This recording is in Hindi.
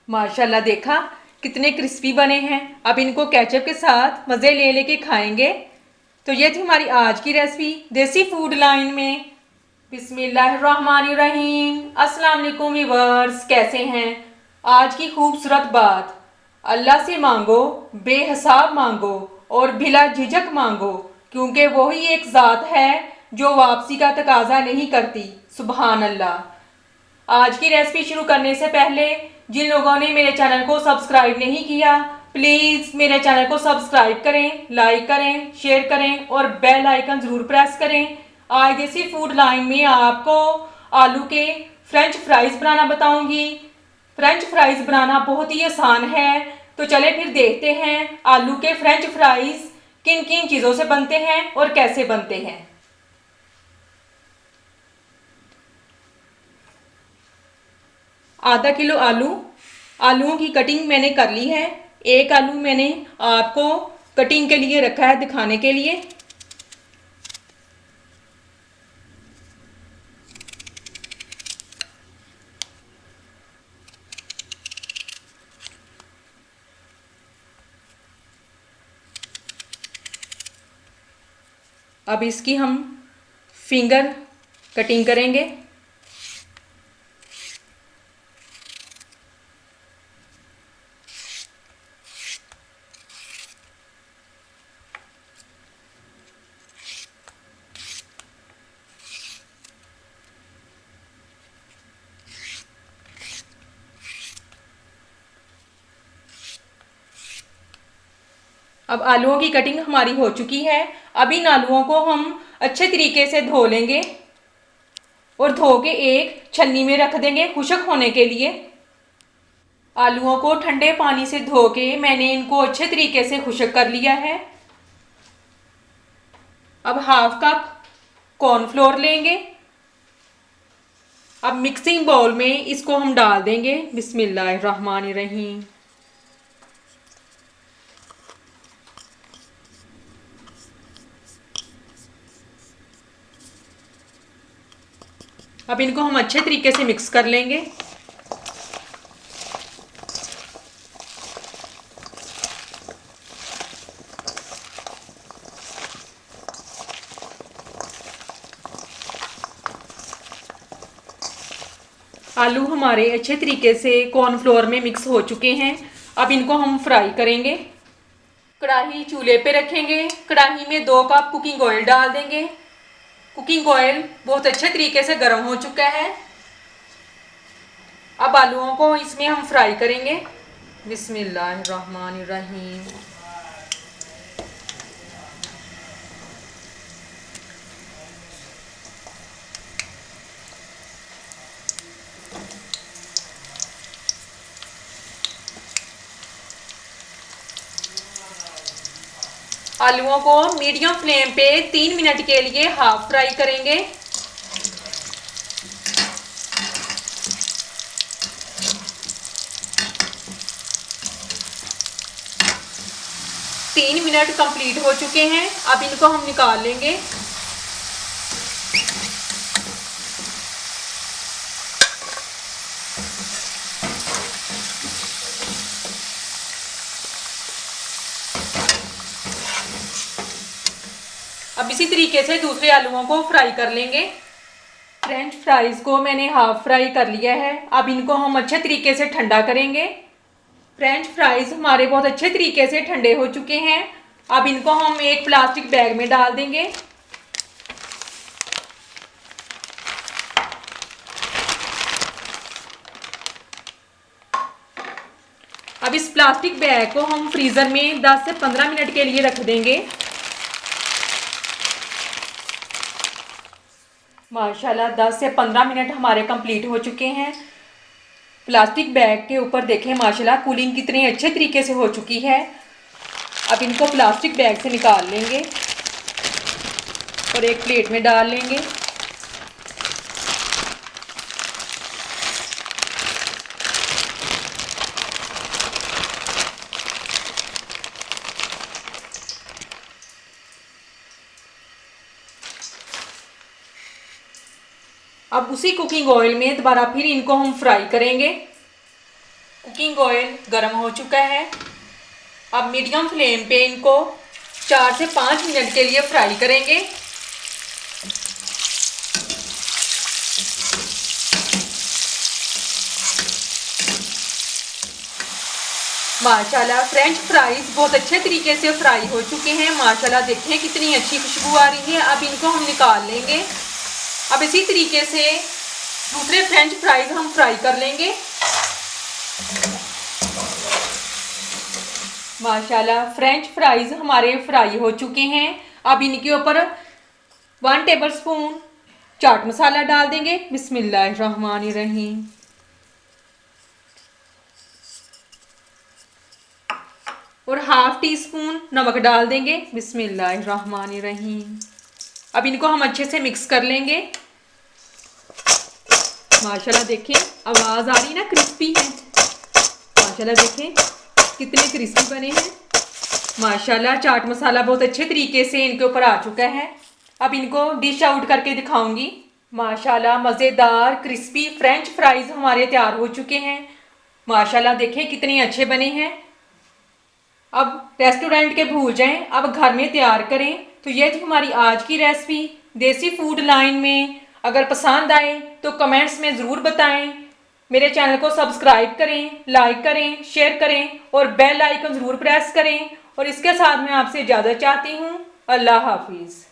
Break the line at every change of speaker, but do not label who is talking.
माशाल्लाह, देखा कितने क्रिस्पी बने हैं। अब इनको केचप के साथ मज़े ले लेके खाएंगे। तो ये थी हमारी आज की रेसिपी देसी फूड लाइन में। बिस्मिल्लाहिर्रहमानिर्रहीम। अस्सलाम वालेकुम व्यूअर्स, कैसे हैं? आज की खूबसूरत बात, अल्लाह से मांगो, बेहिसाब मांगो और बिला झिझक मांगो, क्योंकि वही एक ज़ात है जो वापसी का तकाजा नहीं करती। सुबहान अल्लाह। आज की रेसिपी शुरू करने से पहले जिन लोगों ने मेरे चैनल को सब्सक्राइब नहीं किया, प्लीज़ मेरे चैनल को सब्सक्राइब करें, लाइक करें, शेयर करें और बेल आइकन ज़रूर प्रेस करें। आज देसी फूड लाइन में आपको आलू के फ्रेंच फ्राइज़ बनाना बताऊंगी। फ्रेंच फ्राइज़ बनाना बहुत ही आसान है। तो चले फिर देखते हैं आलू के फ्रेंच फ्राइज़ किन किन चीज़ों से बनते हैं और कैसे बनते हैं। आधा किलो आलू, आलूओं की कटिंग मैंने कर ली है। एक आलू मैंने आपको कटिंग के लिए रखा है दिखाने के लिए। अब इसकी हम फिंगर कटिंग करेंगे। अब आलूओं की कटिंग हमारी हो चुकी है। अब इन आलूओं को हम अच्छे तरीके से धो लेंगे और धो के एक छन्नी में रख देंगे खुश्क होने के लिए। आलूओं को ठंडे पानी से धो के मैंने इनको अच्छे तरीके से खुश्क कर लिया है। अब हाफ कप कॉर्नफ्लोर लेंगे। अब मिक्सिंग बाउल में इसको हम डाल देंगे। बिस्मिल्लाहिर्रहमानिर्रहीम। अब इनको हम अच्छे तरीके से मिक्स कर लेंगे। आलू हमारे अच्छे तरीके से कॉर्नफ्लोर में मिक्स हो चुके हैं। अब इनको हम फ्राई करेंगे। कढ़ाई चूल्हे पे रखेंगे। कढ़ाई में 2 कप कुकिंग ऑयल डाल देंगे। कुकिंग ऑयल बहुत अच्छे तरीके से गर्म हो चुका है। अब आलूओं को इसमें हम फ्राई करेंगे। बिस्मिल्लाहिर्रहमानिर्रहीम। आलूओं को मीडियम फ्लेम पे 3 मिनट के लिए हाफ फ्राई करेंगे। 3 मिनट कंप्लीट हो चुके हैं। अब इनको हम निकाल लेंगे। अब इसी तरीके से दूसरे आलूओं को फ्राई कर लेंगे। फ्रेंच फ्राइज़ को मैंने हाफ फ्राई कर लिया है। अब इनको हम अच्छे तरीके से ठंडा करेंगे। फ्रेंच फ्राइज़ हमारे बहुत अच्छे तरीके से ठंडे हो चुके हैं। अब इनको हम एक प्लास्टिक बैग में डाल देंगे। अब इस प्लास्टिक बैग को हम फ्रीज़र में 10 से 15 मिनट के लिए रख देंगे। माशाल्लाह 10 से 15 मिनट हमारे कंप्लीट हो चुके हैं। प्लास्टिक बैग के ऊपर देखें माशाल्लाह कूलिंग कितनी अच्छे तरीके से हो चुकी है। अब इनको प्लास्टिक बैग से निकाल लेंगे और एक प्लेट में डाल लेंगे। अब उसी कुकिंग ऑयल में दोबारा फिर इनको हम फ्राई करेंगे। कुकिंग ऑयल गर्म हो चुका है। अब मीडियम फ्लेम पे इनको 4 से 5 मिनट के लिए फ्राई करेंगे। माशाल्लाह फ्रेंच फ्राइज बहुत अच्छे तरीके से फ्राई हो चुके हैं। माशाल्लाह देखें कितनी अच्छी खुशबू आ रही है। अब इनको हम निकाल लेंगे। अब इसी तरीके से दूसरे फ्रेंच फ्राइज हम फ्राई कर लेंगे। माशाल्लाह फ्रेंच फ्राइज हमारे फ्राई हो चुके हैं। अब इनके ऊपर 1 टेबलस्पून चाट मसाला डाल देंगे। बिस्मिल्लाहिर्रहमानिर्रहीम। और हाफ टी स्पून नमक डाल देंगे। बिस्मिल्लाहिर्रहमानिर्रहीम। अब इनको हम अच्छे से मिक्स कर लेंगे। माशाल्लाह देखें आवाज़ आ रही ना, क्रिस्पी है। माशाल्लाह देखें कितने क्रिस्पी बने हैं। माशाल्लाह चाट मसाला बहुत अच्छे तरीके से इनके ऊपर आ चुका है। अब इनको डिश आउट करके दिखाऊंगी। माशाल्लाह मज़ेदार क्रिस्पी फ्रेंच फ्राइज हमारे तैयार हो चुके हैं। माशाल्लाह देखें कितने अच्छे बने हैं। अब रेस्टोरेंट के भूल जाएं, अब घर में तैयार करें। तो ये थी हमारी आज की रेसिपी देसी फूड लाइन में। अगर पसंद आए तो कमेंट्स में ज़रूर बताएं। मेरे चैनल को सब्सक्राइब करें, लाइक करें, शेयर करें और बेल आइकन ज़रूर प्रेस करें। और इसके साथ मैं आपसे इजाज़त चाहती हूँ। अल्लाह हाफिज़।